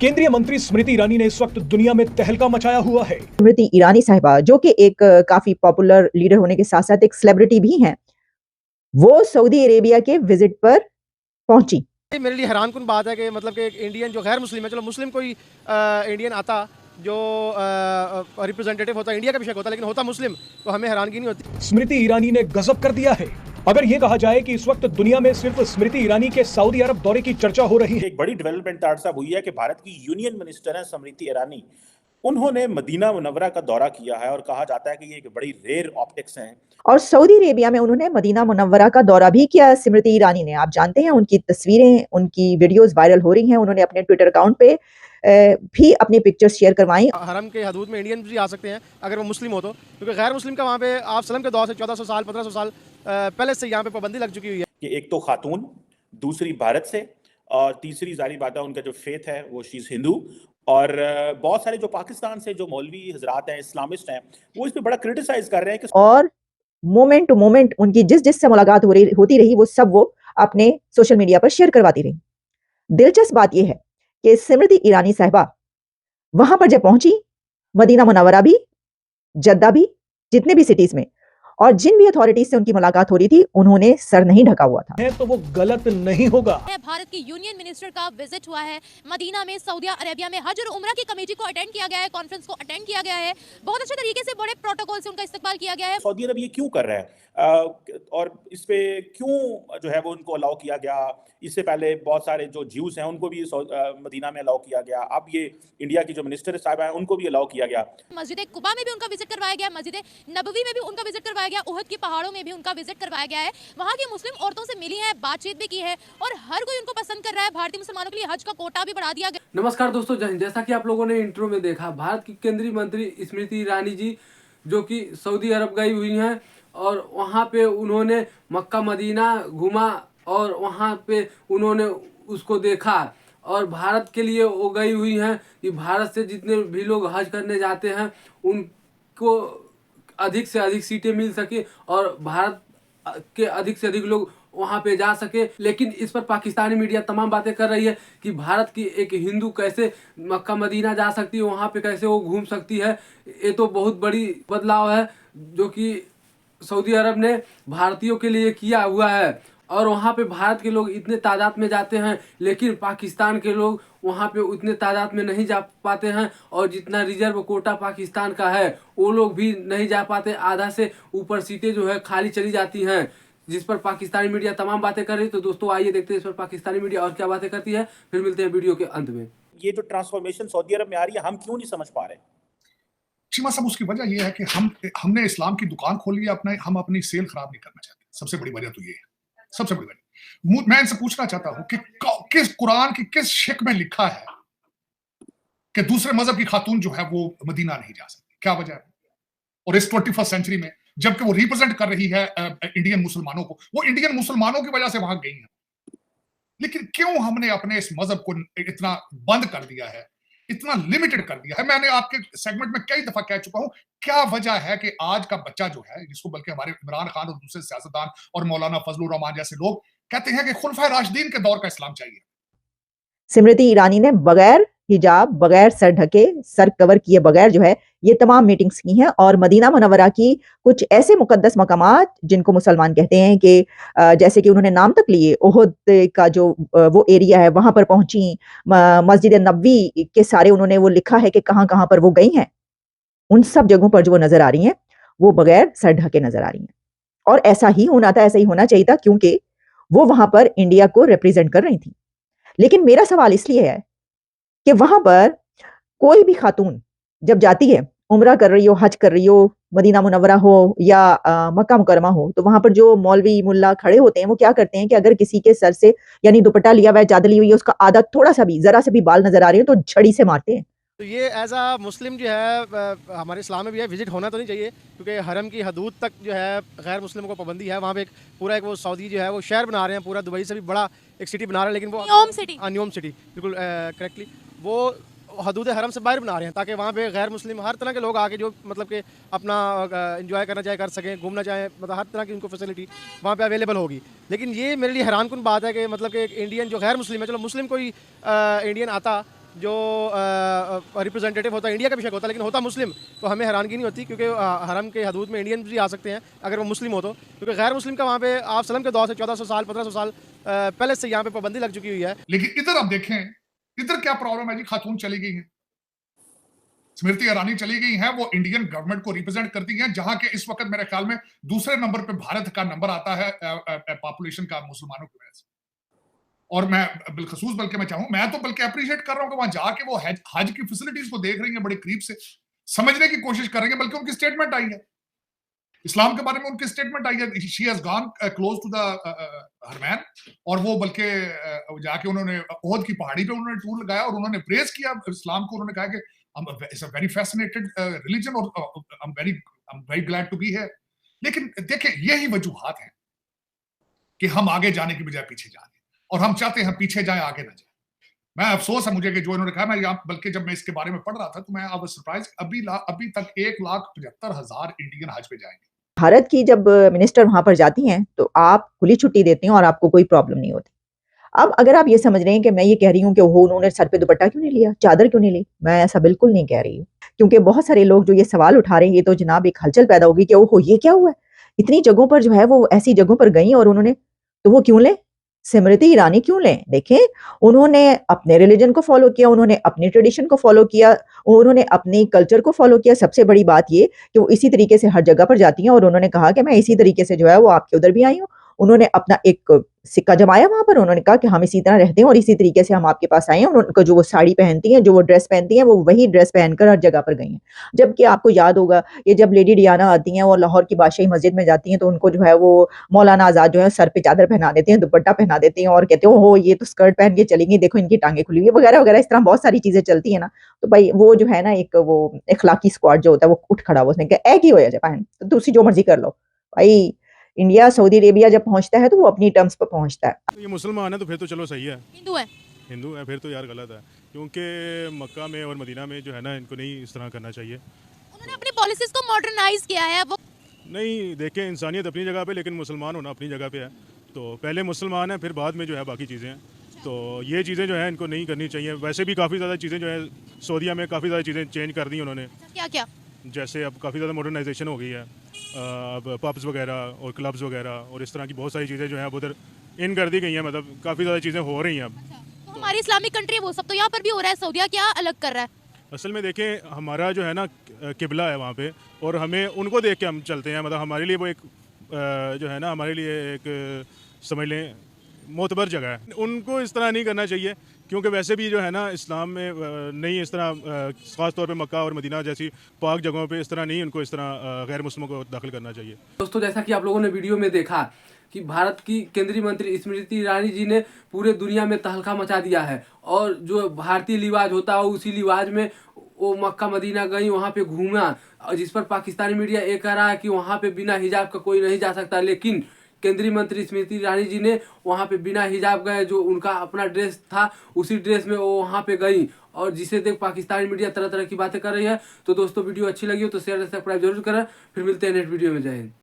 केंद्रीय मंत्री स्मृति ईरानी ने इस वक्त दुनिया में तहलका मचाया हुआ है। स्मृति ईरानी साहिबा, जो कि एक काफी पॉपुलर लीडर होने के साथ साथ एक सेलिब्रिटी भी हैं, वो सऊदी अरेबिया के विजिट पर पहुंची। मेरे लिए हैरानकुन बात है कि मतलब कि एक इंडियन जो गैर मुस्लिम है, चलो मुस्लिम कोई इंडियन आता जो रिप्रेजेंटेटिव होता इंडिया का भी शक होता, लेकिन होता मुस्लिम, तो हमें हैरानगी नहीं होती। स्मृति ईरानी ने गजब कर दिया है। अगर ये कहा जाए कि इस वक्त दुनिया में सिर्फ स्मृति ईरानी के सऊदी अरब दौरे की चर्चा हो रही है। एक बड़ी डेवलपमेंट तार साहब हुई है कि भारत की यूनियन मिनिस्टर है स्मृति ईरानी, उन्होंने मदीना मुनव्वरा का दौरा किया है और कहा जाता है कि ये एक बड़ी रेयर ऑप्टिक्स हैं। और सऊदी अरेबिया में उन्होंने मदीना मुनव्वरा का दौरा भी किया स्मृति ईरानी ने। आप जानते हैं, उनकी तस्वीरें, उनकी वीडियोस वायरल हो रही हैं। उन्होंने अपने ट्विटर अकाउंट पे भी अपनी पिक्चर्स शेयर करवाई। हरम के हदूद में इंडियन भी आ सकते हैं अगर वो मुस्लिम हो तो, क्योंकि गैर मुस्लिम का वहाँ पे आप सलम के दौर से 1400 साल 1500 साल पहले से यहाँ पे पाबंदी लग चुकी हुई है कि एक तो खातून, दूसरी भारत से, और तीसरी जारी बात है उनका जो फेथ है वो शीज हिंदू। और बहुत सारे जो पाकिस्तान से जो मौलवी हजरात हैं, इस्लामिस्ट हैं, वो इस पे बड़ा क्रिटिसाइज कर रहे हैं कि और मोमेंट टू मोमेंट उनकी जिस से मुलाकात होती रही वो सब वो अपने सोशल मीडिया पर शेयर करवाती रही। दिलचस्प बात यह है कि स्मृति ईरानी साहिबा वहां पर जब पहुंची, मदीना मुनव्वरा भी, जद्दा भी, जितने भी सिटीज में, और जिन भी अथॉरिटीज से उनकी मुलाकात हो रही थी, उन्होंने सर नहीं ढका हुआ था। तो वो गलत नहीं होगा। भारत की यूनियन मिनिस्टर का विजिट हुआ है मदीना में, सऊदी अरेबिया में। हज और उम्रा की कमेटी को अटेंड किया गया है, कॉन्फ्रेंस को अटेंड किया गया है। बहुत अच्छे तरीके से, बड़े प्रोटोकॉल से उनका इस्तकबाल किया गया है। सऊदी अरब ये क्यों कर रहा है और इस पे क्यों जो है वो उनको अलाउ किया गया। इससे पहले बहुत सारे जो ज्यूज हैं उनको भी मदीना में अलाउ किया गया। अब ये इंडिया की जो मिनिस्टर साहब हैं उनको भी अलाउ किया गया। मस्जिद कुबा में भी उनका विजिट करवाया गया, मस्जिद नबवी में भी उनका विजिट करवाया गया, उहद की पहाड़ों में भी उनका विजिट करवाया गया है। वहाँ की मुस्लिम औरतों से मिली है, बातचीत भी की है, और हर कोई उनको पसंद कर रहा है। भारतीय मुसलमानों के लिए हज का कोटा भी बढ़ा दिया गया। नमस्कार दोस्तों, जैसा कि आप लोगों ने इंट्रो में देखा, भारत की केंद्रीय मंत्री स्मृति ईरानी जी जो कि सऊदी अरब गई हुई हैं और वहाँ पे उन्होंने मक्का मदीना घूमा और वहाँ पे उन्होंने उसको देखा। और भारत के लिए वो गई हुई हैं कि भारत से जितने भी लोग हज करने जाते हैं उनको अधिक से अधिक सीटें मिल सके और भारत के अधिक से अधिक लोग वहाँ पे जा सके। लेकिन इस पर पाकिस्तानी मीडिया तमाम बातें कर रही है कि भारत की एक हिंदू कैसे मक्का मदीना जा सकती है, वहाँ पे कैसे वो घूम सकती है। ये तो बहुत बड़ी बदलाव है जो कि सऊदी अरब ने भारतीयों के लिए किया हुआ है। और वहाँ पे भारत के लोग इतने तादाद में जाते हैं, लेकिन पाकिस्तान के लोग वहाँ पे उतने तादाद में नहीं जा पाते हैं। और जितना रिजर्व कोटा पाकिस्तान का है वो लोग भी नहीं जा पाते। आधा से ऊपर सीटें जो है खाली चली जाती हैं, जिस पर पाकिस्तानी मीडिया तमाम बातें कर रही है। तो दोस्तों आइए देखते हैं इस पर पाकिस्तानी मीडिया और क्या बातें करती है, फिर मिलते हैं वीडियो के अंत में। ये जो ट्रांसफॉर्मेशन सऊदी अरब में आ रही है, हम क्यों नहीं समझ पा रहे? चीमा साहब, उसकी वजह यह है कि हमने इस्लाम की दुकान खोली है, हम अपनी सेल खराब नहीं करना चाहते। सबसे बड़ी वजह तो ये है, सबसे बड़ी वजह। मैं इनसे पूछना चाहता हूं कि किस कुरान की किस शिक में लिखा है कि दूसरे मजहब की खातून जो है वो मदीना नहीं जा सकती? क्या वजह है? और इस 21st सेंचुरी में जबकि वो रिप्रेजेंट कर रही है इंडियन मुसलमानों को, वो इंडियन मुसलमानों की वजह से वहां गई है। लेकिन क्यों हमने अपने इस मजहब को इतना बंद कर दिया है, इतना लिमिटेड कर दिया है? मैंने आपके सेगमेंट में कई दफा कह चुका हूं, क्या वजह है कि आज का बच्चा जो है, जिसको बल्कि हमारे इमरान खान और दूसरे सियासतदान और मौलाना फजलुर रहमान जैसे लोग कहते हैं कि खुलफाए राशिदीन के दौर का इस्लाम चाहिए। स्मृति ईरानी ने बगैर हिजाब, बगैर सर ढके, सर कवर किए बगैर जो है ये तमाम मीटिंग्स की हैं। और मदीना मुनव्वरा की कुछ ऐसे मुकद्दस मकामात जिनको मुसलमान कहते हैं कि जैसे कि उन्होंने नाम तक लिए, ओहद का जो वो एरिया है वहां पर पहुंची। मस्जिद नबवी के सारे उन्होंने वो लिखा है कि कहां कहां पर वो गई हैं। उन सब जगहों पर जो वो नजर आ रही हैं वो बगैर सर ढके नजर आ रही हैं। और ऐसा ही होना था, ऐसा ही होना चाहिए था, क्योंकि वो वहां पर इंडिया को रिप्रेजेंट कर रही थी। लेकिन मेरा सवाल इसलिए है कि वहां पर कोई भी खातून जब जाती है, उम्रा कर रही हो, हज कर रही हो, मदीना मुनव्वरा हो या मक्का मुकरमा हो, तो वहां पर जो मौलवी मुल्ला खड़े होते हैं वो क्या करते हैं कि अगर किसी के सर से यानी दुपट्टा लिया हुआ है, चादर ली हुई है, उसका आधा थोड़ा सा भी, जरा से भी बाल नजर आ रहे हो तो छड़ी से मारते हैं। तो ये एज आ मुस्लिम जो है हमारे इस्लाम में भी है, विजिट होना तो नहीं चाहिए, क्योंकि हरम की हदूद तक जो है गैर मुस्लिमों को पाबंदी है। वहाँ पे एक पूरा एक वो सऊदी जो है वो शहर बना रहे हैं, पूरा दुबई से भी बड़ा एक सिटी बना रहे हैं, लेकिन वो न्योम सिटी बिल्कुल करेक्टली वो हदूद हरम से बाहर बना रहे हैं, ताकि वहाँ पे गैर मुस्लिम हर तरह के लोग आके जो मतलब कि अपना एंजॉय करना चाहे कर सकें, घूमना चाहें, मतलब हर तरह की उनको फैसिलिटी वहाँ पे अवेलेबल होगी। लेकिन ये मेरे लिए हैरानकुन बात है कि मतलब कि एक इंडियन जो गैर मुस्लिम है, चलो मुस्लिम कोई इंडियन आता जो रिप्रेजेंटेटिव होता है इंडिया का भी शक होता है, लेकिन होता मुस्लिम, तो हमें हैरानगी नहीं होती, क्योंकि हरम के हदूद में इंडियन भी आ सकते हैं अगर वो मुस्लिम हो तो, क्योंकि गैर मुस्लिम का वहाँ पे आप सलम के दौर से 1400 साल 1500 साल पहले से यहाँ पे पाबंदी लग चुकी हुई है। लेकिन इधर आप देखें, इधर क्या प्रॉब्लम है जी? खातून चली गई है, स्मृति ईरानी चली गई हैं, वो इंडियन गवर्नमेंट को रिप्रेजेंट करती हैं, जहां के इस वक्त मेरे ख्याल में दूसरे नंबर पे भारत का नंबर आता है पॉपुलेशन का मुसलमानों की वजह से। और मैं बिलखसूस बल्कि मैं चाहूं, मैं तो बल्कि अप्रिशिएट कर रहा हूं कि वहां जाके वो हज की फैसिलिटीज को देख रही हैं, बड़े करीब से समझने की कोशिश कर रही हैं, बल्कि उनकी स्टेटमेंट आई है इस्लाम के बारे में, उनकी स्टेटमेंट आई है, she has gone close to the Harman, और वो बल्कि जाके उन्होंने ओहद की पहाड़ी पे उन्होंने टूर लगाया और उन्होंने प्रेज किया इस्लाम को। उन्होंने कहा कि it's a very fascinated religion और I am very glad to be here. लेकिन देखिए, यही वजूहात हैं कि हम आगे जाने की बजाय पीछे जा रहे हैं, और हम चाहते हैं पीछे जाए, आगे ना जाए। मैं अफसोस है मुझे कि जो इन्होंने कहा, मैं यहाँ बल्कि जब मैं इसके बारे में पढ़ रहा था तो मैं आई वाज सरप्राइज, अभी तक 1,75,000 इंडियन हज पे जाएंगे। भारत की जब मिनिस्टर वहां पर जाती हैं तो आप खुली छुट्टी देते हैं और आपको कोई प्रॉब्लम नहीं होती। अब अगर आप ये समझ रहे हैं कि मैं ये कह रही हूँ कि वो उन्होंने सर पे दुपट्टा क्यों नहीं लिया, चादर क्यों नहीं ली, मैं ऐसा बिल्कुल नहीं कह रही हूँ, क्योंकि बहुत सारे लोग जो ये सवाल उठा रहे हैं, ये तो जनाब एक हलचल पैदा होगी कि ओहो ये क्या हुआ है, इतनी जगहों पर जो है वो ऐसी जगहों पर गई और उन्होंने, तो वो क्यों लें, स्मृति ईरानी क्यों लें? देखें, उन्होंने अपने रिलीजन को फॉलो किया, उन्होंने अपनी ट्रेडिशन को फॉलो किया, उन्होंने अपनी कल्चर को फॉलो किया। सबसे बड़ी बात ये कि वो इसी तरीके से हर जगह पर जाती हैं और उन्होंने कहा कि मैं इसी तरीके से जो है वो आपके उधर भी आई हूँ। उन्होंने अपना एक सिक्का जमाया वहां पर, उन्होंने कहा कि हम इसी तरह रहते हैं और इसी तरीके से हम आपके पास आए हैं। उनको जो वो साड़ी पहनती हैं, जो वो ड्रेस पहनती हैं, वो वही ड्रेस पहनकर हर जगह पर गई हैं। जबकि आपको याद होगा, ये जब लेडी डियाना आती हैं और लाहौर की बादशाही मस्जिद में जाती हैं तो उनको जो है वो मौलाना आजाद जो है सर पे चादर पहना देते हैं, दुपट्टा पहना देते हैं और कहते हैं ओहो ये तो स्कर्ट पहन के चली गई, देखो इनकी टांगे खुली हुई है, वगैरह वगैरह। इस तरह बहुत सारी चीजें चलती है ना। तो भाई वो जो है ना, एक वो इखलाकी स्क्वाड जो होता है वो उठ खड़ा हुआ, उसने कहा एक ही हो जाए बहन, तो दूसरी जो मर्जी कर लो। भाई इंडिया सऊदी अरेबिया जब पहुंचता है तो वो अपनी टर्म्स पर पहुंचता है। ये मुसलमान है तो फिर तो चलो सही है, हिंदू है। हिंदू है फिर तो यार गलत है, क्योंकि मक्का में और मदीना में जो है ना, इनको नहीं इस तरह करना चाहिए। उन्होंने अपनी पॉलिसीज को मॉडर्नाइज किया है। वो नहीं, देखें, इंसानियत अपनी जगह पे, लेकिन मुसलमान होना अपनी जगह पे है। तो पहले मुसलमान है, फिर बाद में जो है बाकी चीज़ें हैं। तो ये चीज़ें जो है इनको नहीं करनी चाहिए। वैसे भी काफ़ी ज़्यादा चीज़ें जो है सऊदीया में काफ़ी ज़्यादा चीज़ें चेंज कर दी उन्होंने। क्या क्या? जैसे अब काफ़ी ज़्यादा मॉडर्नाइजेशन हो गई है, अब पब्स वगैरह और क्लब्स वगैरह और इस तरह की बहुत सारी चीज़ें जो हैं अब उधर इन कर दी गई हैं। मतलब काफ़ी ज़्यादा चीज़ें हो रही हैं अब। तो हमारी इस्लामिक कंट्री है वो सब तो यहाँ पर भी हो रहा है, सऊदीया क्या अलग कर रहा है? असल में देखें, हमारा जो है ना किबला है वहाँ पे, और हमें उनको देख के हम चलते हैं। मतलब हमारे लिए वो एक जो है ना, हमारे लिए एक समझ लें मोतबर जगह है। उनको इस तरह नहीं करना चाहिए, क्योंकि वैसे भी जो है ना इस्लाम में नहीं इस तरह, ख़ास तौर पे मक्का और मदीना जैसी पाक जगहों पे इस तरह नहीं उनको इस तरह गैर मुस्लिमों को दाखिल करना चाहिए। दोस्तों, जैसा कि आप लोगों ने वीडियो में देखा कि भारत की केंद्रीय मंत्री स्मृति ईरानी जी ने पूरे दुनिया में तहलका मचा दिया है, और जो भारतीय लिवाज होता है उसी लिवाज में वो मक्का मदीना गई, वहाँ पे घूमा, और जिस पर पाकिस्तानी मीडिया ये कह रहा है कि वहाँ पे बिना हिजाब का कोई नहीं जा सकता। लेकिन केंद्रीय मंत्री स्मृति ईरानी जी ने वहाँ पे बिना हिजाब गए, जो उनका अपना ड्रेस था उसी ड्रेस में वो वहाँ पे गई, और जिसे देख पाकिस्तानी मीडिया तरह तरह की बातें कर रही है। तो दोस्तों, वीडियो अच्छी लगी हो तो शेयर सब्सक्राइब जरूर करें। फिर मिलते हैं नेक्स्ट वीडियो में। जय हिंद।